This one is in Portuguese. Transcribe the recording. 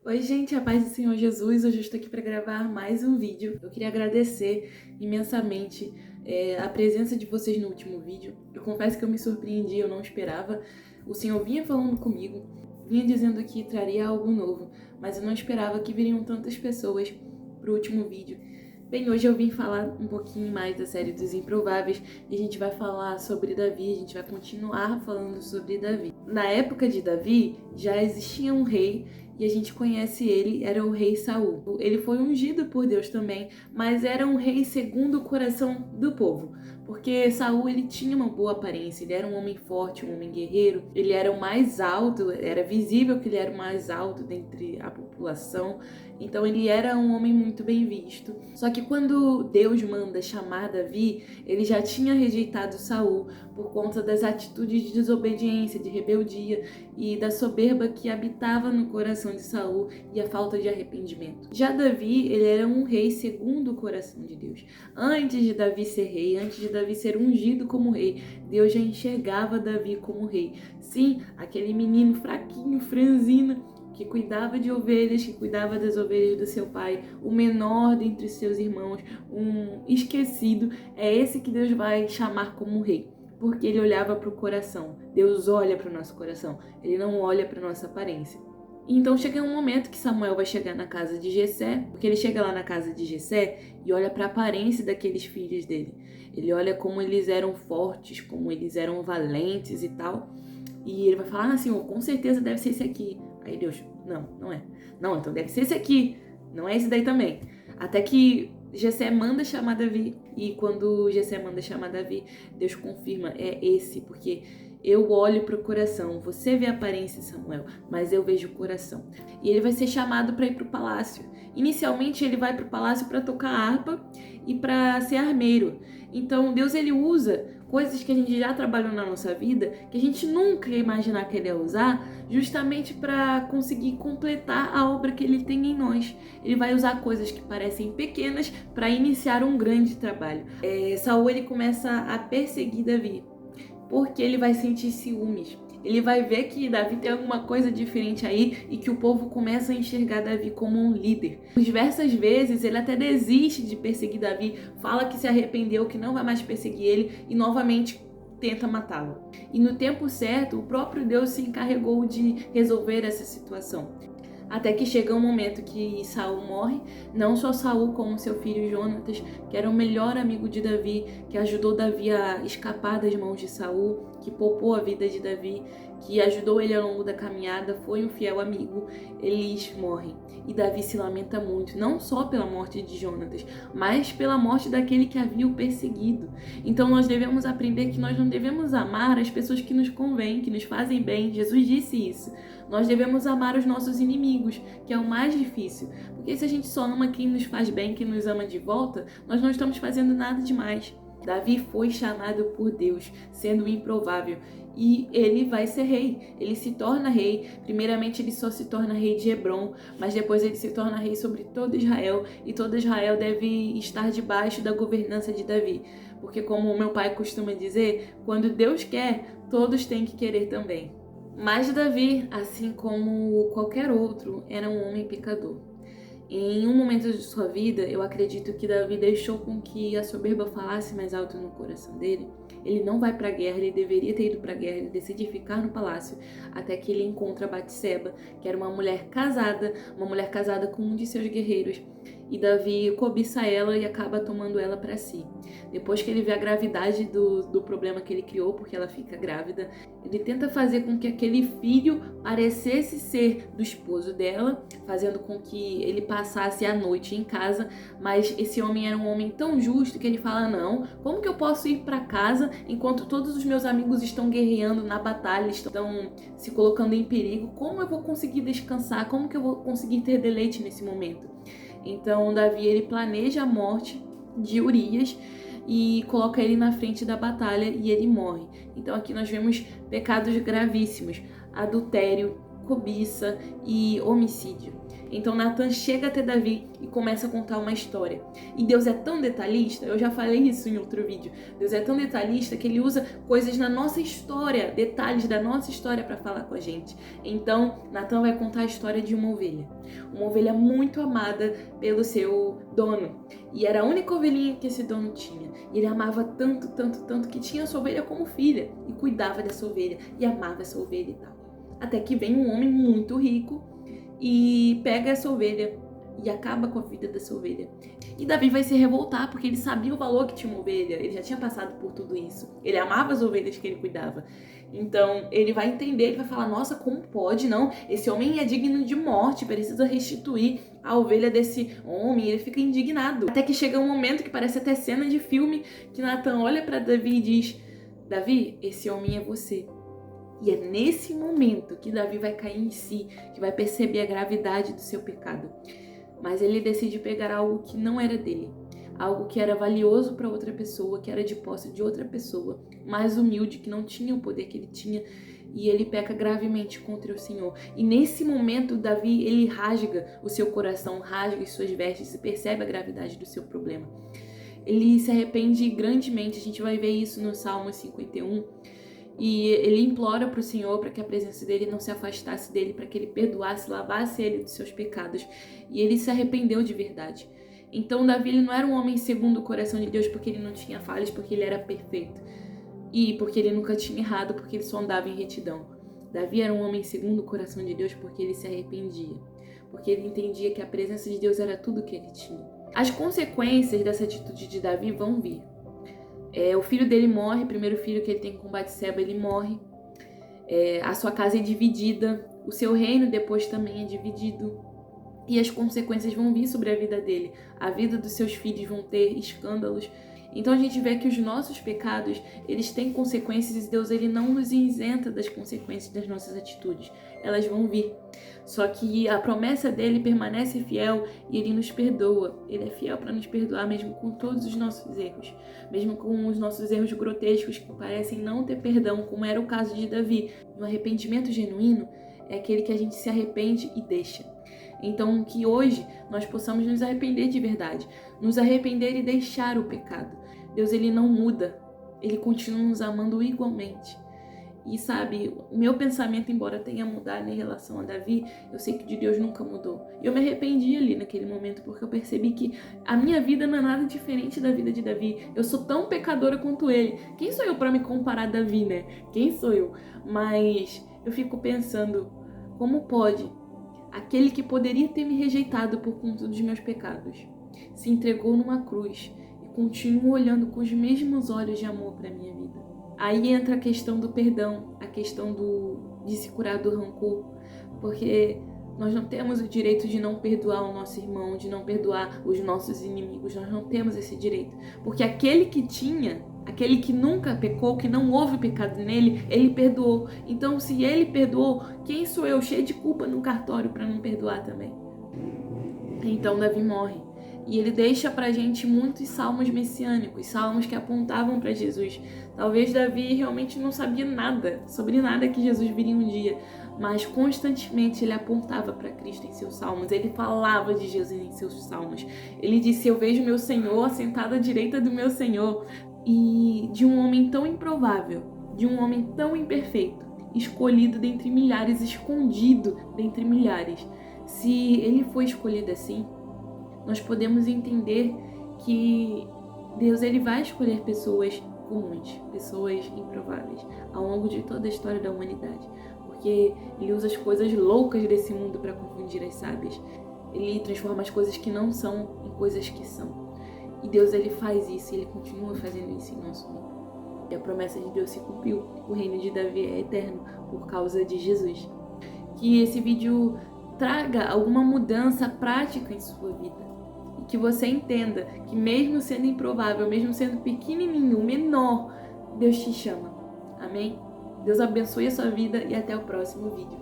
Oi, gente, a paz do Senhor Jesus. Hoje eu estou aqui para gravar mais um vídeo. Eu queria agradecer imensamente a presença de vocês no último vídeo. Eu confesso que eu me surpreendi, eu não esperava. O Senhor vinha falando comigo, vinha dizendo que traria algo novo, mas eu não esperava que viriam tantas pessoas para o último vídeo. Bem, hoje eu vim falar um pouquinho mais da série dos Improváveis e a gente vai falar sobre Davi, a gente vai continuar falando sobre Davi. Na época de Davi, já existia um rei e a gente conhece ele, era o rei Saul. Ele foi ungido por Deus também, mas era um rei segundo o coração do povo, porque Saul ele tinha uma boa aparência, ele era um homem forte, um homem guerreiro, ele era o mais alto, era visível que ele era o mais alto dentre a população, então ele era um homem muito bem visto. Só que quando Deus manda chamar Davi, ele já tinha rejeitado Saul por conta das atitudes de desobediência, de rebeldia e da soberba que habitava no coração de Saul e a falta de arrependimento. Já Davi, ele era um rei segundo o coração de Deus. Antes de Davi ser rei, antes de Davi ser ungido como rei, Deus já enxergava Davi como rei. Sim, aquele menino fraquinho, franzino, que cuidava de ovelhas, que cuidava das ovelhas do seu pai, o menor dentre seus irmãos, um esquecido, é esse que Deus vai chamar como rei, porque ele olhava para o coração. Deus olha para o nosso coração, ele não olha para a nossa aparência. Então chega um momento que Samuel vai chegar na casa de Jessé, porque ele chega lá na casa de Jessé e olha para a aparência daqueles filhos dele. Ele olha como eles eram fortes, como eles eram valentes e tal, e ele vai falar, Senhor, com certeza deve ser esse aqui. Aí Deus, não é. Não, então deve ser esse aqui. Não é esse daí também. Até que Jessé manda chamar Davi. E quando Jessé manda chamar Davi, Deus confirma, é esse. Porque eu olho para o coração. Você vê a aparência, Samuel, mas eu vejo o coração. E ele vai ser chamado para ir para o palácio. Inicialmente ele vai para o palácio para tocar harpa e para ser armeiro. Então Deus ele usa coisas que a gente já trabalhou na nossa vida, que a gente nunca ia imaginar que ele ia usar, justamente para conseguir completar a obra que ele tem em nós. Ele vai usar coisas que parecem pequenas para iniciar um grande trabalho. Saul ele começa a perseguir Davi, porque ele vai sentir ciúmes. Ele vai ver que Davi tem alguma coisa diferente aí e que o povo começa a enxergar Davi como um líder. Diversas vezes ele até desiste de perseguir Davi, fala que se arrependeu, que não vai mais perseguir ele e novamente tenta matá-lo. E no tempo certo, o próprio Deus se encarregou de resolver essa situação. Até que chega um momento que Saul morre, não só Saul como seu filho Jonatas, que era o melhor amigo de Davi, que ajudou Davi a escapar das mãos de Saul, que poupou a vida de Davi, que ajudou ele ao longo da caminhada, foi um fiel amigo. Eles morrem. E Davi se lamenta muito, não só pela morte de Jonatas, mas pela morte daquele que havia o perseguido. Então nós devemos aprender que nós não devemos amar as pessoas que nos convêm, que nos fazem bem. Jesus disse isso. Nós devemos amar os nossos inimigos, que é o mais difícil. Porque se a gente só ama quem nos faz bem, quem nos ama de volta, nós não estamos fazendo nada demais. Davi foi chamado por Deus, sendo improvável, e ele vai ser rei, ele se torna rei. Primeiramente ele só se torna rei de Hebrom, mas depois ele se torna rei sobre todo Israel, e todo Israel deve estar debaixo da governança de Davi, porque como o meu pai costuma dizer, quando Deus quer, todos têm que querer também. Mas Davi, assim como qualquer outro, era um homem pecador. Em um momento de sua vida, eu acredito que Davi deixou com que a soberba falasse mais alto no coração dele. Ele não vai para a guerra, ele deveria ter ido para a guerra, ele decide ficar no palácio, até que ele encontra Batseba, que era uma mulher casada com um de seus guerreiros. E Davi cobiça ela e acaba tomando ela para si. Depois que ele vê a gravidade do problema que ele criou, porque ela fica grávida, ele tenta fazer com que aquele filho parecesse ser do esposo dela, fazendo com que ele passasse a noite em casa, mas esse homem era um homem tão justo que ele fala, não, como que eu posso ir para casa enquanto todos os meus amigos estão guerreando na batalha, estão se colocando em perigo, como eu vou conseguir descansar, como que eu vou conseguir ter deleite nesse momento? Então Davi ele planeja a morte de Urias e coloca ele na frente da batalha e ele morre. Então aqui nós vemos pecados gravíssimos, adultério, cobiça e homicídio. Então Natan chega até Davi e começa a contar uma história. E Deus é tão detalhista, eu já falei isso em outro vídeo, Deus é tão detalhista que ele usa coisas na nossa história, detalhes da nossa história para falar com a gente. Então Natan vai contar a história de uma ovelha muito amada pelo seu dono. E era a única ovelhinha que esse dono tinha. E ele amava tanto, tanto, tanto que tinha essa ovelha como filha e cuidava dessa ovelha e amava essa ovelha e tal. Até que vem um homem muito rico e pega essa ovelha e acaba com a vida dessa ovelha. E Davi vai se revoltar porque ele sabia o valor que tinha uma ovelha, ele já tinha passado por tudo isso. Ele amava as ovelhas que ele cuidava. Então ele vai entender, ele vai falar, nossa, como pode, não? Esse homem é digno de morte, precisa restituir a ovelha desse homem. Ele fica indignado. Até que chega um momento que parece até cena de filme, que Natan olha para Davi e diz, Davi, esse homem é você. E é nesse momento que Davi vai cair em si, que vai perceber a gravidade do seu pecado. Mas ele decide pegar algo que não era dele, algo que era valioso para outra pessoa, que era de posse de outra pessoa, mais humilde, que não tinha o poder que ele tinha, e ele peca gravemente contra o Senhor. E nesse momento, Davi, ele rasga o seu coração, rasga as suas vestes e percebe a gravidade do seu problema. Ele se arrepende grandemente, a gente vai ver isso no Salmo 51, e ele implora para o Senhor para que a presença dele não se afastasse dele, para que ele perdoasse, lavasse ele dos seus pecados. E ele se arrependeu de verdade. Então Davi ele não era um homem segundo o coração de Deus porque ele não tinha falhas, porque ele era perfeito. E porque ele nunca tinha errado, porque ele só andava em retidão. Davi era um homem segundo o coração de Deus porque ele se arrependia. Porque ele entendia que a presença de Deus era tudo que ele tinha. As consequências dessa atitude de Davi vão vir. O filho dele morre, o primeiro filho que ele tem com Batseba, ele morre. A sua casa é dividida, o seu reino depois também é dividido. E as consequências vão vir sobre a vida dele. A vida dos seus filhos vão ter escândalos. Então a gente vê que os nossos pecados, eles têm consequências e Deus ele não nos isenta das consequências das nossas atitudes. Elas vão vir. Só que a promessa dele permanece fiel e ele nos perdoa. Ele é fiel para nos perdoar mesmo com todos os nossos erros. Mesmo com os nossos erros grotescos que parecem não ter perdão, como era o caso de Davi. No arrependimento genuíno é aquele que a gente se arrepende e deixa. Então que hoje nós possamos nos arrepender de verdade. Nos arrepender e deixar o pecado. Deus ele não muda. Ele continua nos amando igualmente. E sabe, o meu pensamento, embora tenha mudado em relação a Davi, eu sei que de Deus nunca mudou. E eu me arrependi ali naquele momento, porque eu percebi que a minha vida não é nada diferente da vida de Davi. Eu sou tão pecadora quanto ele. Quem sou eu para me comparar a Davi, né? Quem sou eu? Mas eu fico pensando, como pode aquele que poderia ter me rejeitado por conta dos meus pecados se entregou numa cruz e continua olhando com os mesmos olhos de amor para minha vida? Aí entra a questão do perdão, a questão de se curar do rancor, porque nós não temos o direito de não perdoar o nosso irmão, de não perdoar os nossos inimigos, nós não temos esse direito, porque aquele que nunca pecou, que não houve pecado nele, ele perdoou. Então se ele perdoou, quem sou eu, cheio de culpa no cartório para não perdoar também? Então Davi morre. E ele deixa pra gente muitos salmos messiânicos, salmos que apontavam para Jesus. Talvez Davi realmente não sabia nada, sobre nada que Jesus viria um dia, mas constantemente ele apontava para Cristo em seus salmos, ele falava de Jesus em seus salmos. Ele disse, eu vejo meu Senhor assentado à direita do meu Senhor. E de um homem tão improvável, de um homem tão imperfeito, escolhido dentre milhares, escondido dentre milhares. Se ele foi escolhido assim, nós podemos entender que Deus ele vai escolher pessoas comuns, pessoas improváveis, ao longo de toda a história da humanidade, porque ele usa as coisas loucas desse mundo para confundir as sábias. Ele transforma as coisas que não são em coisas que são. E Deus ele faz isso, ele continua fazendo isso em nosso meio. E a promessa de Deus se cumpriu. O reino de Davi é eterno por causa de Jesus. Que esse vídeo traga alguma mudança prática em sua vida. E que você entenda que mesmo sendo improvável, mesmo sendo pequenininho, menor, Deus te chama. Amém? Deus abençoe a sua vida e até o próximo vídeo.